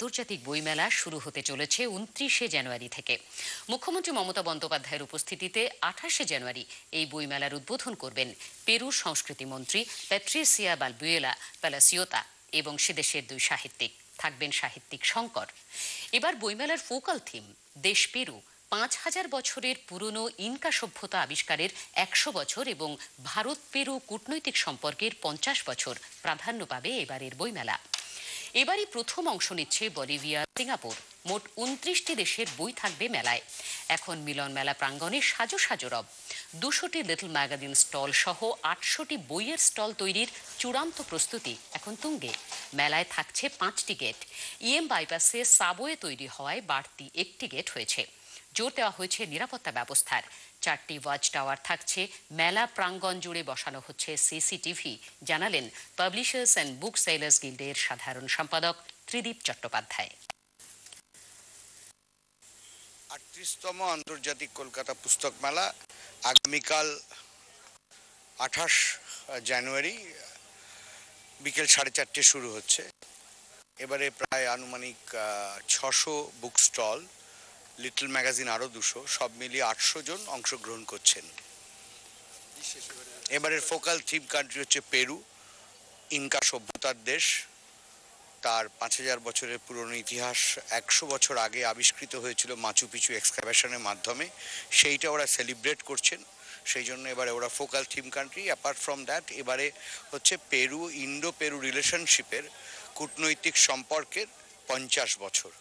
আন্তর্জাতিক বইমেলা শুরু হতে চলেছে ২৯শে জানুয়ারি থেকে। মুখ্যমন্ত্রী মমতা বন্দ্যোপাধ্যায়ের উপস্থিতিতে ২৮শে জানুয়ারি এই বইমেলার উদ্বোধন করবেন পেরুর সংস্কৃতি মন্ত্রী প্যাট্রিসিয়া বালবুয়েলা প্যালাসিওতা এবং সে দেশের ২ সাহিত্যিক। থাকবেন সাহিত্যিক শঙ্কর। এবার বইমেলার ফোকাল থিম দেশ পেরু, ৫,০০০ বছরের পুরনো ইনকা সভ্যতা আবিষ্কারের ১০০ বছর এবং ভারত পেরু কূটনৈতিক সম্পর্কের ৫০ বছর প্রাধান্য পাবে এবারের বইমেলা। এবারই প্রথম অংশ নিচ্ছে বলিভিয়া, সিঙ্গাপুর। মোট ২৯টি দেশের বই থাকবে মেলায়। এখন মিলন মেলা প্রাঙ্গণে সাজো সাজো রব। ২০০টি লিটল ম্যাগাজিন স্টল সহ ৮০০টি বইয়ের স্টল তৈরির চূড়ান্ত প্রস্তুতি এখন তুঙ্গে। মেলায় থাকছে ৫টি গেট। ইএম বাইপাসে সাবওয়ে তৈরি হওয়ায় বাড়তি একটি গেট হয়েছে। জোর দেওয়া হয়েছে নিরাপত্তা ব্যবস্থার। ৪টি ওয়াচ টাওয়ার থাকছে। মেলা প্রাঙ্গণ জুড়ে বসানো হচ্ছে সিসিটিভি, জানালেন পাবলিশার্স অ্যান্ড বুক সেলার্স গিল্ডের সাধারণ সম্পাদক ত্রিদীপ চট্টোপাধ্যায়। ৩৮তম আন্তর্জাতিক কলকাতা পুস্তক মেলা আগামীকাল ২৮ জানুয়ারি বিকেল ৪:৩০ শুরু হচ্ছে। এবারে প্রায় আনুমানিক ৬০০ বুক স্টল, লিটল ম্যাগাজিন আরও ২০০, সব মিলিয়ে ৮০০ জন অংশগ্রহণ করছেন। এবারের ফোকাল থিম কান্ট্রি হচ্ছে পেরু, ইনকা সভ্যতার দেশ। তার ৫,০০০ বছরের পুরনো ইতিহাস ১০০ বছর আগে আবিষ্কৃত হয়েছিল মাচু পিচু এক্সকাভেশনের মাধ্যমে। সেইটা ওরা সেলিব্রেট করছেন, সেই জন্য এবারে ওরা focal theme country. Apart from that এবারে হচ্ছে পেরু ইন্ডো পেরু রিলেশনশিপের কূটনৈতিক সম্পর্কের ৫০ বছর।